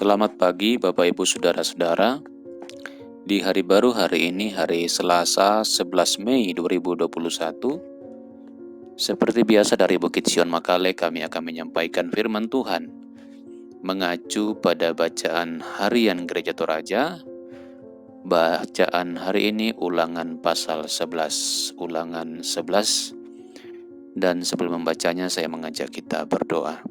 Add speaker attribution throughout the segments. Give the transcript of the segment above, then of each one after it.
Speaker 1: Selamat pagi Bapak Ibu Saudara-saudara. Di hari baru hari ini, hari Selasa 11 Mei 2021, seperti biasa dari Bukit Sion Makale kami akan menyampaikan firman Tuhan mengacu pada bacaan harian Gereja Toraja. Bacaan hari ini Ulangan pasal 11, Ulangan 11. Dan sebelum membacanya saya mengajak kita berdoa.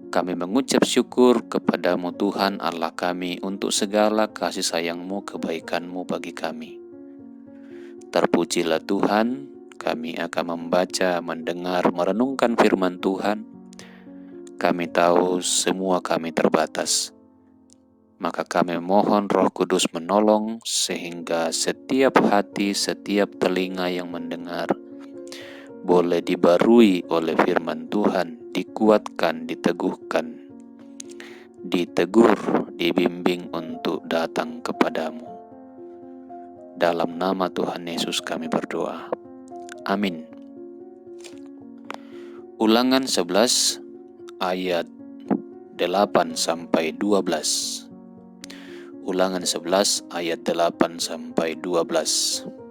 Speaker 1: Kami mengucap syukur kepadamu Tuhan Allah kami untuk segala kasih sayang-Mu, kebaikan-Mu bagi kami. Terpujilah Tuhan, kami akan membaca, mendengar, merenungkan firman Tuhan. Kami tahu semua kami terbatas. Maka kami mohon Roh Kudus menolong sehingga setiap hati, setiap telinga yang mendengar boleh dibarui oleh firman Tuhan, dikuatkan, diteguhkan, ditegur, dibimbing untuk datang kepadamu. Dalam nama Tuhan Yesus kami berdoa. Amin. Ulangan 11 ayat 8 sampai 12. Ulangan 11 ayat 8 sampai 12.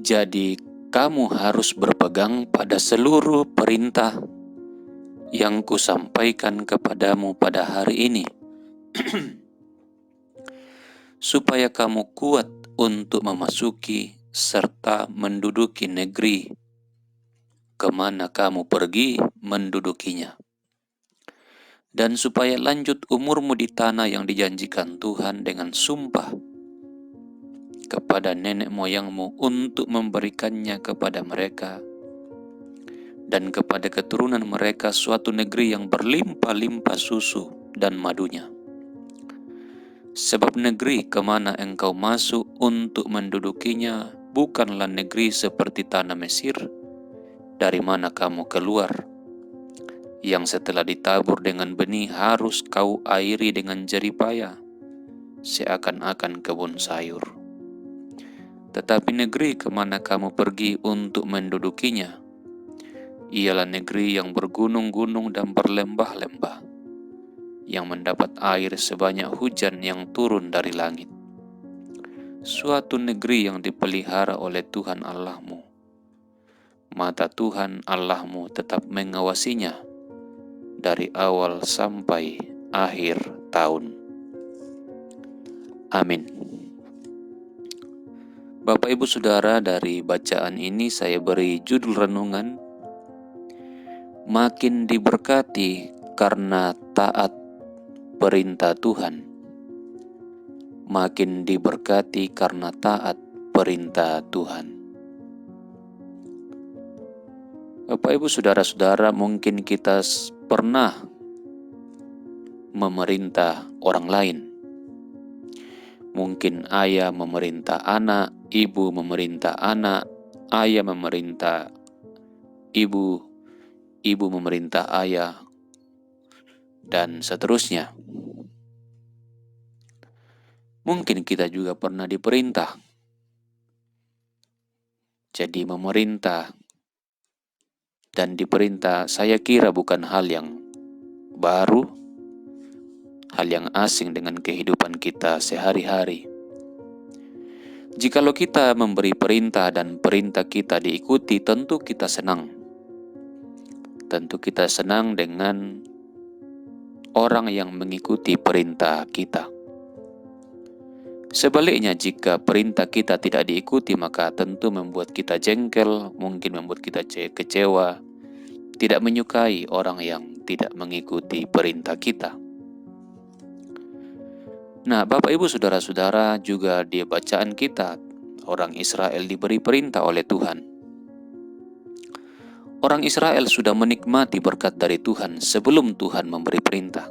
Speaker 1: Jadi kamu harus berpegang pada seluruh perintah yang kusampaikan kepadamu pada hari ini, supaya kamu kuat untuk memasuki serta menduduki negeri kemana kamu pergi mendudukinya, dan supaya lanjut umurmu di tanah yang dijanjikan Tuhan dengan sumpah kepada nenek moyangmu untuk memberikannya kepada mereka dan kepada keturunan mereka suatu negeri yang berlimpah-limpah susu dan madunya. Sebab negeri kemana engkau masuk untuk mendudukinya bukanlah negeri seperti tanah Mesir, dari mana kamu keluar, yang setelah ditabur dengan benih harus kau airi dengan jeripaya, seakan-akan kebun sayur. Tetapi negeri kemana kamu pergi untuk mendudukinya, ialah negeri yang bergunung-gunung dan berlembah-lembah, yang mendapat air sebanyak hujan yang turun dari langit. Suatu negeri yang dipelihara oleh Tuhan Allahmu. Mata Tuhan Allahmu tetap mengawasinya dari awal sampai akhir tahun. Amin. Bapak Ibu Saudara, dari bacaan ini saya beri judul renungan, makin diberkati karena taat perintah Tuhan. Makin diberkati karena taat perintah Tuhan. Bapak Ibu Saudara-saudara, mungkin kita pernah memerintah orang lain. Mungkin ayah memerintah anak, ibu memerintah anak, ayah memerintah ibu, ibu memerintah ayah, dan seterusnya. Mungkin kita juga pernah diperintah. Jadi memerintah dan diperintah saya kira bukan hal yang baru, hal yang asing dengan kehidupan kita sehari-hari. Jikalau kita memberi perintah dan perintah kita diikuti, tentu kita senang. Tentu kita senang dengan orang yang mengikuti perintah kita. Sebaliknya, jika perintah kita tidak diikuti, maka tentu membuat kita jengkel, mungkin membuat kita kecewa, tidak menyukai orang yang tidak mengikuti perintah kita. Nah, Bapak Ibu Saudara-saudara, juga di bacaan kita, orang Israel diberi perintah oleh Tuhan. Orang Israel sudah menikmati berkat dari Tuhan sebelum Tuhan memberi perintah.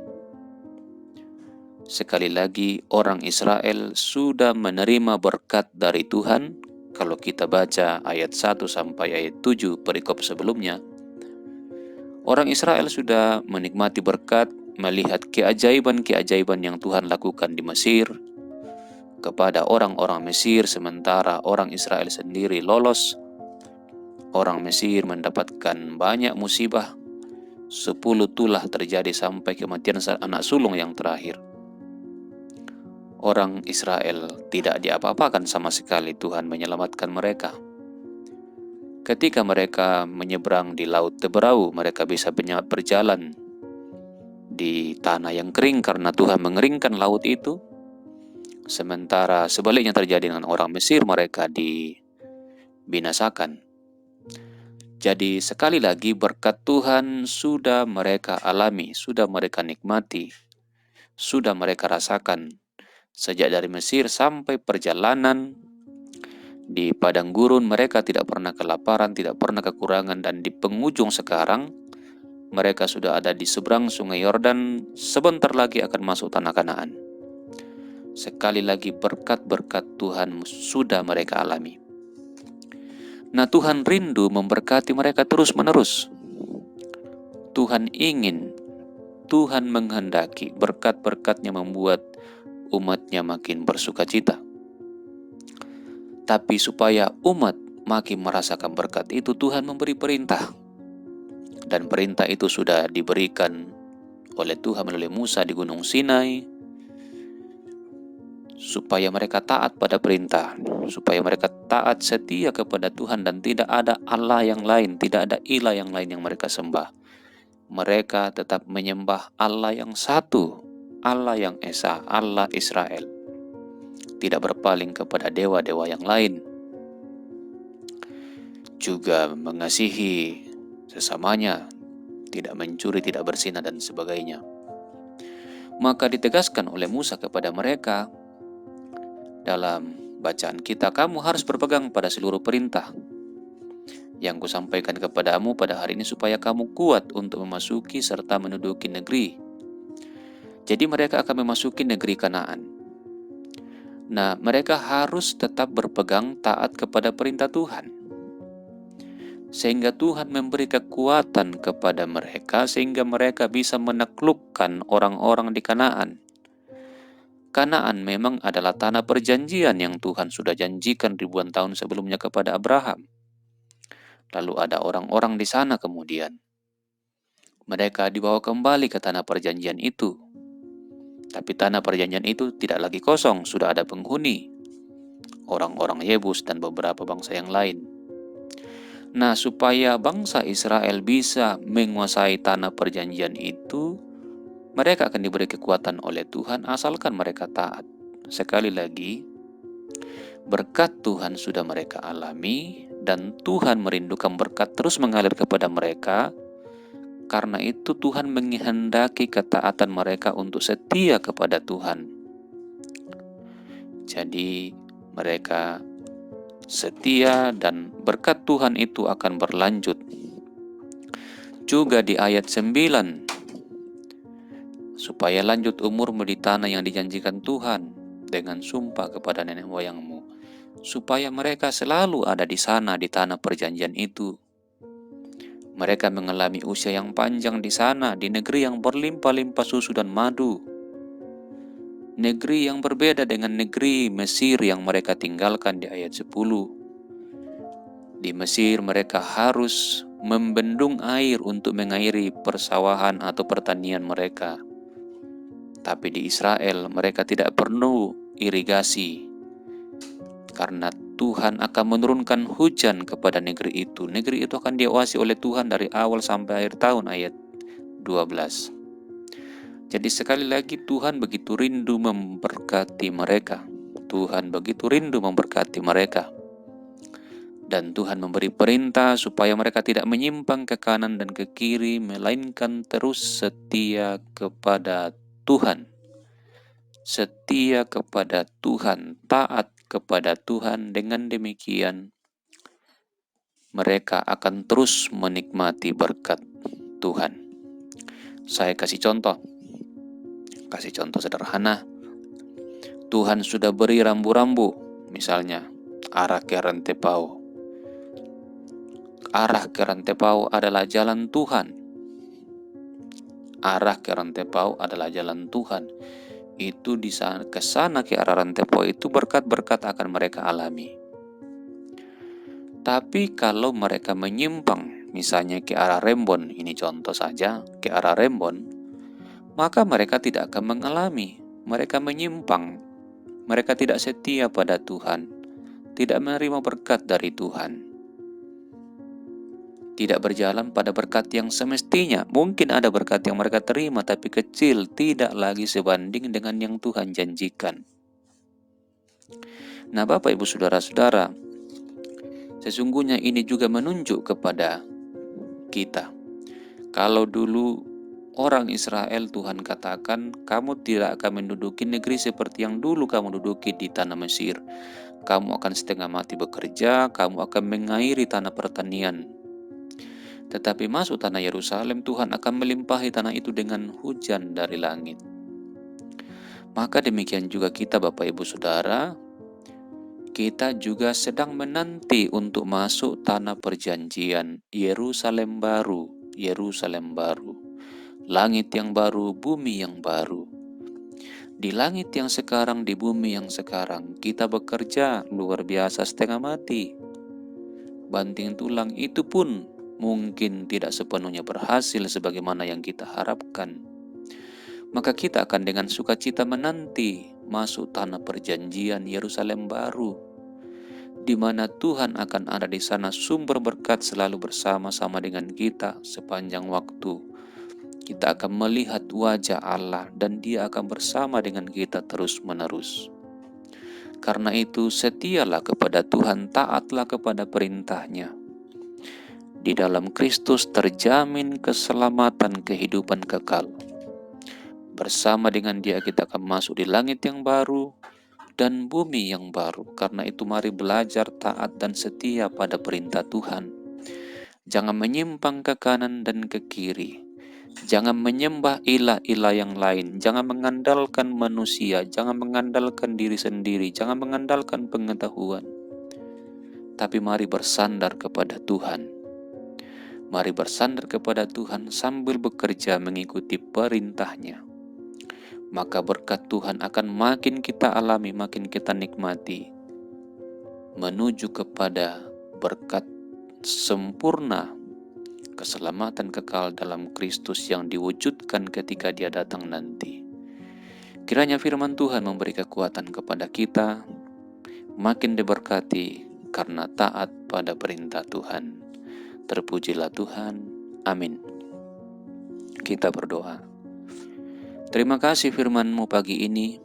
Speaker 1: Sekali lagi, orang Israel sudah menerima berkat dari Tuhan. Kalau kita baca ayat 1 sampai ayat 7 perikop sebelumnya, orang Israel sudah menikmati berkat, melihat keajaiban-keajaiban yang Tuhan lakukan di Mesir kepada orang-orang Mesir, sementara orang Israel sendiri lolos. Orang Mesir mendapatkan banyak musibah, 10 tulah terjadi sampai kematian anak sulung yang terakhir. Orang Israel tidak diapa-apakan sama sekali. Tuhan menyelamatkan mereka. Ketika mereka menyeberang di Laut Teberau, mereka bisa berjalan di tanah yang kering karena Tuhan mengeringkan laut itu. Sementara sebaliknya terjadi dengan orang Mesir, mereka dibinasakan. Jadi sekali lagi berkat Tuhan sudah mereka alami, sudah mereka nikmati, sudah mereka rasakan. Sejak dari Mesir sampai perjalanan di padang gurun, mereka tidak pernah kelaparan, tidak pernah kekurangan. Dan di penghujung sekarang, mereka sudah ada di seberang sungai Yordan, sebentar lagi akan masuk tanah Kanaan. Sekali lagi berkat-berkat Tuhan sudah mereka alami. Nah, Tuhan rindu memberkati mereka terus-menerus. Tuhan ingin, Tuhan menghendaki berkat-berkatnya membuat umatnya makin bersuka cita. Tapi supaya umat makin merasakan berkat itu, Tuhan memberi perintah. Dan perintah itu sudah diberikan oleh Tuhan melalui Musa di Gunung Sinai, supaya mereka taat pada perintah, supaya mereka taat setia kepada Tuhan dan tidak ada Allah yang lain, tidak ada ilah yang lain yang mereka sembah. Mereka tetap menyembah Allah yang satu, Allah yang esa, Allah Israel. Tidak berpaling kepada dewa-dewa yang lain. Juga mengasihi sesamanya, tidak mencuri, tidak berzina dan sebagainya. Maka ditegaskan oleh Musa kepada mereka dalam bacaan kita, kamu harus berpegang pada seluruh perintah yang kusampaikan kepadamu pada hari ini supaya kamu kuat untuk memasuki serta menduduki negeri. Jadi mereka akan memasuki negeri Kanaan. Nah, mereka harus tetap berpegang taat kepada perintah Tuhan. Sehingga Tuhan memberi kekuatan kepada mereka sehingga mereka bisa menaklukkan orang-orang di Kanaan. Kanaan memang adalah tanah perjanjian yang Tuhan sudah janjikan ribuan tahun sebelumnya kepada Abraham. Lalu ada orang-orang di sana kemudian. Mereka dibawa kembali ke tanah perjanjian itu. Tapi tanah perjanjian itu tidak lagi kosong, sudah ada penghuni. Orang-orang Yebus dan beberapa bangsa yang lain. Nah, supaya bangsa Israel bisa menguasai tanah perjanjian itu, mereka akan diberi kekuatan oleh Tuhan asalkan mereka taat. Sekali lagi, berkat Tuhan sudah mereka alami dan Tuhan merindukan berkat terus mengalir kepada mereka. Karena itu Tuhan menghendaki ketaatan mereka untuk setia kepada Tuhan. Jadi mereka setia dan berkat Tuhan itu akan berlanjut. Juga di ayat 9, supaya lanjut umurmu di tanah yang dijanjikan Tuhan dengan sumpah kepada nenek moyangmu, supaya mereka selalu ada di sana di tanah perjanjian itu. Mereka mengalami usia yang panjang di sana, di negeri yang berlimpah-limpah susu dan madu. Negeri yang berbeda dengan negeri Mesir yang mereka tinggalkan di ayat 10. Di Mesir mereka harus membendung air untuk mengairi persawahan atau pertanian mereka. Tapi di Israel mereka tidak perlu irigasi karena Tuhan akan menurunkan hujan kepada negeri itu. Negeri itu akan diawasi oleh Tuhan dari awal sampai akhir tahun, ayat 12. Jadi sekali lagi Tuhan begitu rindu memberkati mereka. Tuhan begitu rindu memberkati mereka. Dan Tuhan memberi perintah supaya mereka tidak menyimpang ke kanan dan ke kiri, melainkan terus setia kepada Tuhan. Setia kepada Tuhan, taat kepada Tuhan. Dengan demikian mereka akan terus menikmati berkat Tuhan. Saya kasih contoh sederhana. Tuhan sudah beri rambu-rambu, misalnya arah ke Rantepao. Arah ke Rantepao adalah jalan Tuhan. Arah ke Rantepao adalah jalan Tuhan. Itu di sana, ke sana ke arah Rantepao itu berkat-berkat akan mereka alami. Tapi kalau mereka menyimpang misalnya ke arah Rembon, ini contoh saja, ke arah Rembon, maka mereka tidak akan mengalami, mereka menyimpang, mereka tidak setia pada Tuhan, tidak menerima berkat dari Tuhan, tidak berjalan pada berkat yang semestinya. Mungkin ada berkat yang mereka terima, tapi kecil, tidak lagi sebanding dengan yang Tuhan janjikan. Nah, Bapak, Ibu, Saudara-saudara, sesungguhnya ini juga menunjuk kepada kita. Kalau dulu orang Israel, Tuhan katakan, kamu tidak akan menduduki negeri seperti yang dulu kamu duduki di tanah Mesir. Kamu akan setengah mati bekerja, kamu akan mengairi tanah pertanian. Tetapi masuk tanah Yerusalem, Tuhan akan melimpahi tanah itu dengan hujan dari langit. Maka demikian juga kita, Bapak Ibu Saudara, kita juga sedang menanti untuk masuk tanah perjanjian, Yerusalem baru, Yerusalem baru, langit yang baru, bumi yang baru. Di langit yang sekarang, di bumi yang sekarang, kita bekerja luar biasa setengah mati. Banting tulang itu pun mungkin tidak sepenuhnya berhasil sebagaimana yang kita harapkan. Maka kita akan dengan sukacita menanti masuk tanah perjanjian Yerusalem baru, di mana Tuhan akan ada di sana, sumber berkat selalu bersama-sama dengan kita sepanjang waktu. Kita akan melihat wajah Allah dan Dia akan bersama dengan kita terus-menerus. Karena itu setialah kepada Tuhan, taatlah kepada perintah-Nya. Di dalam Kristus terjamin keselamatan kehidupan kekal. Bersama dengan Dia kita akan masuk di langit yang baru dan bumi yang baru. Karena itu mari belajar taat dan setia pada perintah Tuhan. Jangan menyimpang ke kanan dan ke kiri. Jangan menyembah ilah-ilah yang lain. Jangan mengandalkan manusia. Jangan mengandalkan diri sendiri. Jangan mengandalkan pengetahuan. Tapi mari bersandar kepada Tuhan. Mari bersandar kepada Tuhan sambil bekerja mengikuti perintah-Nya. Maka berkat Tuhan akan makin kita alami, makin kita nikmati. Menuju kepada berkat sempurna, keselamatan kekal dalam Kristus yang diwujudkan ketika Dia datang nanti. Kiranya firman Tuhan memberi kekuatan kepada kita, makin diberkati karena taat pada perintah Tuhan. Terpujilah Tuhan. Amin. Kita berdoa. Terima kasih firman-Mu pagi ini.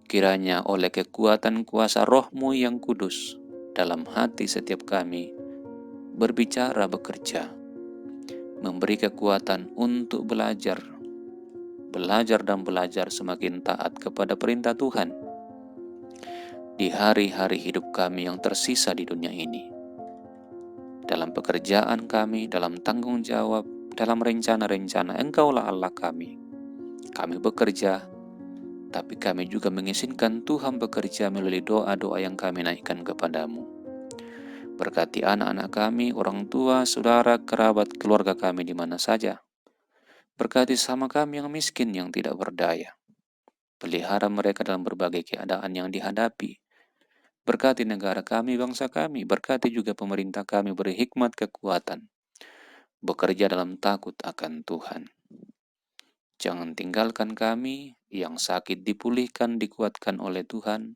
Speaker 1: Kiranya oleh kekuatan kuasa Roh-Mu yang kudus dalam hati setiap kami, berbicara, bekerja, memberi kekuatan untuk belajar dan belajar semakin taat kepada perintah Tuhan di hari-hari hidup kami yang tersisa di dunia ini. Dalam pekerjaan kami, dalam tanggung jawab, dalam rencana-rencana, Engkaulah Allah kami. Kami bekerja, tapi kami juga mengizinkan Tuhan bekerja melalui doa-doa yang kami naikkan kepadamu. Berkati anak-anak kami, orang tua, saudara, kerabat, keluarga kami di mana saja. Berkati sama kami yang miskin, yang tidak berdaya. Pelihara mereka dalam berbagai keadaan yang dihadapi. Berkati negara kami, bangsa kami. Berkati juga pemerintah kami, beri hikmat kekuatan. Bekerja dalam takut akan Tuhan. Jangan tinggalkan kami, yang sakit dipulihkan, dikuatkan oleh Tuhan,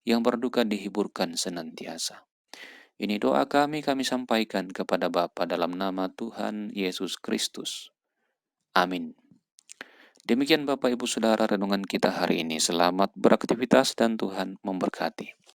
Speaker 1: yang berduka dihiburkan senantiasa. Ini doa kami sampaikan kepada Bapa dalam nama Tuhan Yesus Kristus. Amin. Demikian Bapak Ibu Saudara renungan kita hari ini. Selamat beraktivitas dan Tuhan memberkati.